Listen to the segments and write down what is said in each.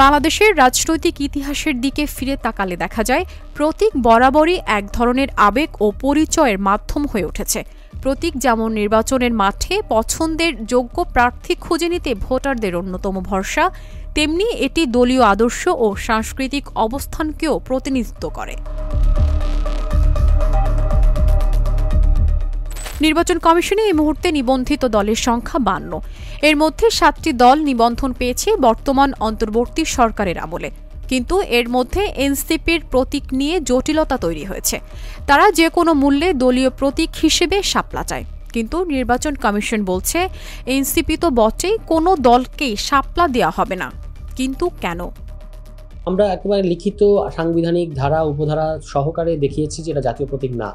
বাংলাদেশের রাজনৈতিক ইতিহাসের দিকে ফিরে তাকালে দেখা যায় প্রতীক বরাবরই এক ধরনের আবেগ ও পরিচয়ের মাধ্যম হয়ে উঠেছে। প্রতীক যেমন নির্বাচনের মাঠে পছন্দের যোগ্য প্রার্থী খুঁজে নিতে ভোটারদের অন্যতম ভরসা, তেমনি এটি দলীয় আদর্শ ও সাংস্কৃতিক অবস্থানকেও প্রতিনিধিত্ব করে। নির্বাচন কমিশনে এই মুহূর্তে নিবন্ধিত দলের সংখ্যা 52। এর মধ্যে 7টি দল নিবন্ধন পেয়েছে বর্তমান অন্তর্বর্তী সরকারের আমলে। কিন্তু এর মধ্যে এনসিপির প্রতীক নিয়ে জটিলতা তৈরি হয়েছে। তারা যে কোনো মূল্যে দলীয় প্রতীক হিসেবে শাপলা চায়, কিন্তু নির্বাচন কমিশন বলছে এনসিপি তো বটেই, কোনো দলকেই শাপলা দেওয়া হবে না। কিন্তু কেন? আমরা একেবারে লিখিত সাংবিধানিক ধারা উপধারা সহকারে দেখিয়েছি যে এটা জাতীয় প্রতীক না,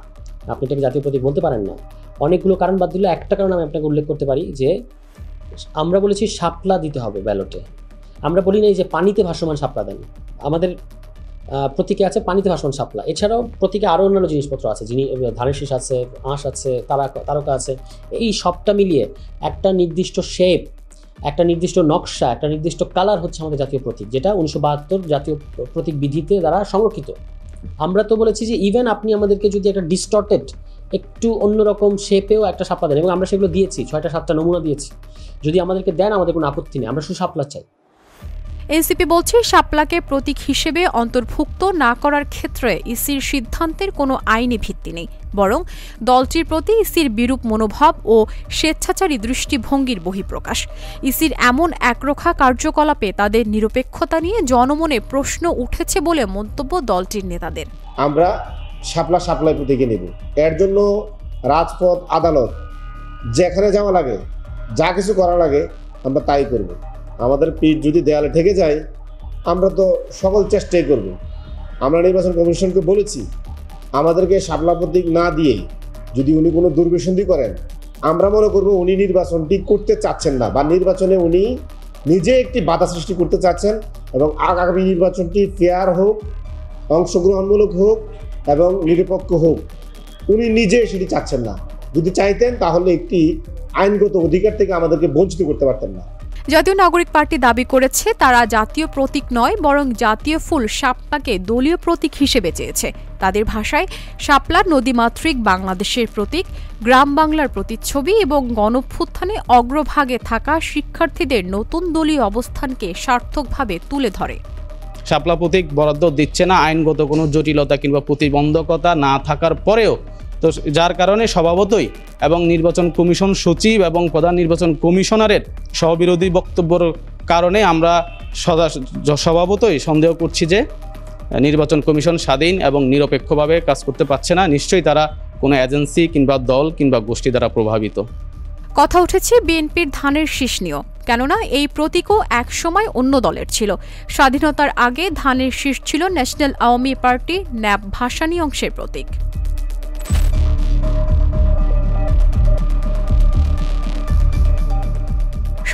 আপনি এটাকে জাতীয় প্রতীক বলতে পারেন না। অনেকগুলো কারণ বাদ দিলে একটা কারণ আমি আপনাকে উল্লেখ করতে পারি যে আমরা বলেছি শাপলা দিতে হবে ব্যালটে। আমরা বলি নাই যে পানিতে ভাসমান শাপলা দেন। আমাদের প্রতীকে আছে পানিতে ভাসমান শাপলা, এছাড়াও প্রতীকে আরও অন্যান্য জিনিসপত্র আছে, ধানের শীষ আছে, আঁশ আছে, তারকা আছে। এই সবটা মিলিয়ে একটা নির্দিষ্ট শেপ, একটা নির্দিষ্ট নকশা, একটা নির্দিষ্ট কালার হচ্ছে আমাদের জাতীয় প্রতীক, যেটা 1972 জাতীয় প্রতীক বিধিতে দ্বারা সংরক্ষিত। আমরা তো বলেছি যে ইভেন আপনি আমাদেরকে যদি একটা ডিস্টর্টেড একটু অন্যরকম শেপেও একটা শাপলা দেন, এবং আমরা সেগুলো দিয়েছি, 6-7টা নমুনা দিয়েছি। যদি আমাদেরকে দেন আমাদের কোনো আপত্তি নেই, আমরা শুধু শাপলা চাই। এনসিপি বলছে শাপলাকে প্রতীক হিসেবে অন্তর্ভুক্ত না করার ক্ষেত্রে ইসির সিদ্ধান্তের কোনো আইনি ভিত্তি নেই, বরং দলটির প্রতি ইসির বিরূপ মনোভাব ও স্বেচ্ছাচারী দৃষ্টিভঙ্গির বহিঃপ্রকাশ। ইসির এমন একরোখা কার্যকলাপে তাদের নিরপেক্ষতা নিয়ে জনমনে প্রশ্ন উঠেছে বলে মন্তব্য দলটির নেতাদের। আমরা শাপলা প্রতীকে নেব, এর জন্য রাজপথ আদালত যেখানে যাওয়া লাগে, যা কিছু করা লাগে আমরা তাই করব। আমাদের পিঠ যদি দেয়ালে ঠেকে যায় আমরা তো সকল চেষ্টাই করব। আমরা নির্বাচন কমিশনকে বলেছি আমাদেরকে শাপলা প্রতীক না দিয়ে যদি উনি কোনো দুর্বিসন্ধি করেন, আমরা মনে করব উনি নির্বাচনটি করতে চাচ্ছেন না, বা নির্বাচনে উনি নিজে একটি বাধা সৃষ্টি করতে চাচ্ছেন, এবং আগামী নির্বাচনটি ফেয়ার হোক, অংশগ্রহণমূলক হোক এবং নিরপেক্ষ হোক, উনি নিজে সেটি চাচ্ছেন না। যদি চাইতেন তাহলে একটি আইনগত অধিকার থেকে আমাদেরকে বঞ্চিত করতে পারতেন না। জাতীয় নাগরিক পার্টি দাবি করেছে তারা জাতীয় প্রতীক নয়, বরং জাতীয় ফুল শাপলাকে দলীয় প্রতীক হিসেবে চেয়েছে। তাদের ভাষায় শাপলা নদীমাতৃক বাংলাদেশের প্রতীক, গ্রাম বাংলার প্রতিচ্ছবি এবং গণঅভ্যুত্থানে অগ্রভাগে থাকা শিক্ষার্থীদের নতুন দলীয় অবস্থানকে সার্থকভাবে তুলে ধরে। শাপলা প্রতীক বরাদ্দ দিচ্ছে না আইনগত কোনো জটিলতা কিংবা প্রতিবন্ধকতা না থাকার পরেও, তো যার কারণে স্বভাবতই এবং নির্বাচন কমিশন সচিব এবং প্রধান নির্বাচন কমিশনারের সহবিরোধী বক্তব্যের কারণে আমরা স্বভাবতই সন্দেহ করছি যে নির্বাচন কমিশন স্বাধীন এবং নিরপেক্ষভাবে কাজ করতে পারছে না। নিশ্চয়ই তারা কোনো এজেন্সি কিংবা দল কিংবা গোষ্ঠী দ্বারা প্রভাবিত। কথা উঠেছে বিএনপির ধানের শীষ নিয়েও, কেননা এই প্রতীকও একসময় অন্য দলের ছিল। স্বাধীনতার আগে ধানের শীষ ছিল national Awami party NAP Bhashani অংশের প্রতীক।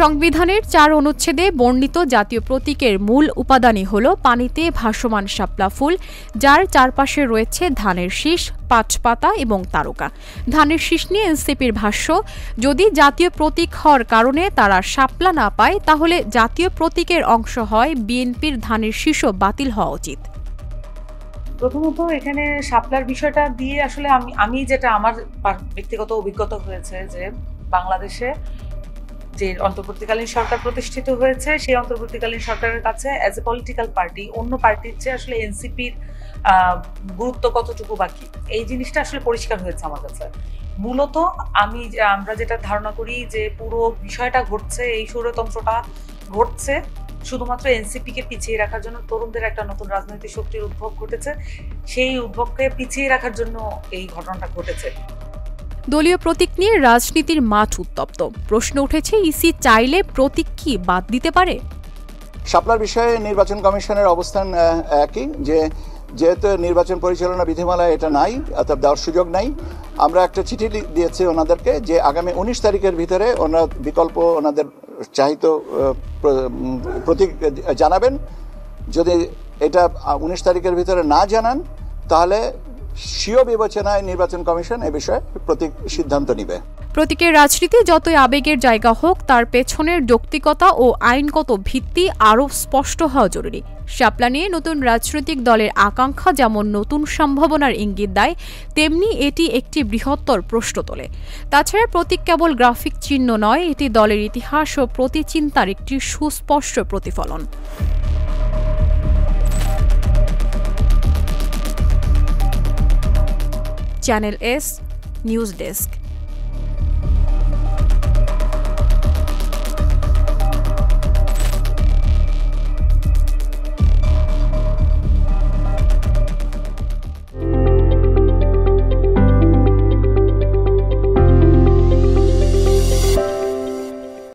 সংবিধানের 4 অনুচ্ছেদে বর্ণিত জাতীয় প্রতীকের মূল উপাদানই হল পানিতে ভাসমান শাপলা ফুল, যার চারপাশে রয়েছে ধানের শীষ, পাঁচপাতা এবং তারকা। ধানের শীষ নিয়ে এনসিপির ভাষ্য, যদি জাতীয় প্রতীক হওয়ার কারণে তারা শাপলা না পায়, তাহলে জাতীয় প্রতীকের অংশ হয় বিএনপির ধানের শীষও বাতিল হওয়া উচিত। প্রথমত এখানে শাপলার বিষয়টা দিয়ে আসলে আমি যেটা আমার ব্যক্তিগত অভিজ্ঞতা হয়েছে যে বাংলাদেশে যে অন্তর্বর্তীকালীন সরকার প্রতিষ্ঠিত হয়েছে, সেই অন্তর্বর্তীকালীন সরকারের কাছে অ্যাজ এ পলিটিক্যাল পার্টি অন্য পার্টির চেয়ে আসলে এনসিপির গুরুত্ব কতটুকু বাকি, এই জিনিসটা আসলে পরিষ্কার হয়েছে আমার কাছে। মূলত আমরা যেটা ধারণা করি যে পুরো বিষয়টা ঘটছে, এই স্বৈরতন্ত্রটা ঘটছে শুধুমাত্র এনসিপিকে পিছিয়ে রাখার জন্য। তরুণদের একটা নতুন রাজনৈতিক শক্তির উদ্ভব ঘটেছে, সেই উদ্ভবকে পিছিয়ে রাখার জন্য এই ঘটনাটা ঘটেছে। দলীয় প্রতীক নিয়ে রাজনীতির মাঠ উত্তপ্ত। প্রশ্ন উঠেছে, ইসি চাইলে প্রতীক কি বাদ দিতে পারে? শাপলার বিষয়ে নির্বাচন কমিশনের অবস্থান একই, যেহেতু নির্বাচন পরিচালনা বিধিমালায় এটা নাই, অর্থাৎ দেওয়ার সুযোগ নাই। আমরা একটা চিঠি দিয়েছি ওনাদেরকে যে আগামী 19 তারিখের ভিতরে ওনারা বিকল্প ওনাদের চাহিত প্রতীক জানাবেন। যদি এটা 19 তারিখের ভিতরে না জানান তাহলে স্বীয় বিবেচনায় নির্বাচন কমিশন এ বিষয়ে প্রতীক সিদ্ধান্ত নেবে। প্রতীকের রাজনীতি যতই আবেগের জায়গা হোক, তার পেছনের যৌক্তিকতা ও আইনগত ভিত্তি আরও স্পষ্ট হওয়া জরুরি। শাপলা নিয়ে নতুন রাজনৈতিক দলের আকাঙ্ক্ষা যেমন নতুন সম্ভাবনার ইঙ্গিত দেয়, তেমনি এটি একটি বৃহত্তর প্রশ্ন তোলে। তাছাড়া প্রতীক কেবল গ্রাফিক চিহ্ন নয়, এটি দলের ইতিহাস ও প্রতিচিন্তার একটি সুস্পষ্ট প্রতিফলন। Channel S news desk.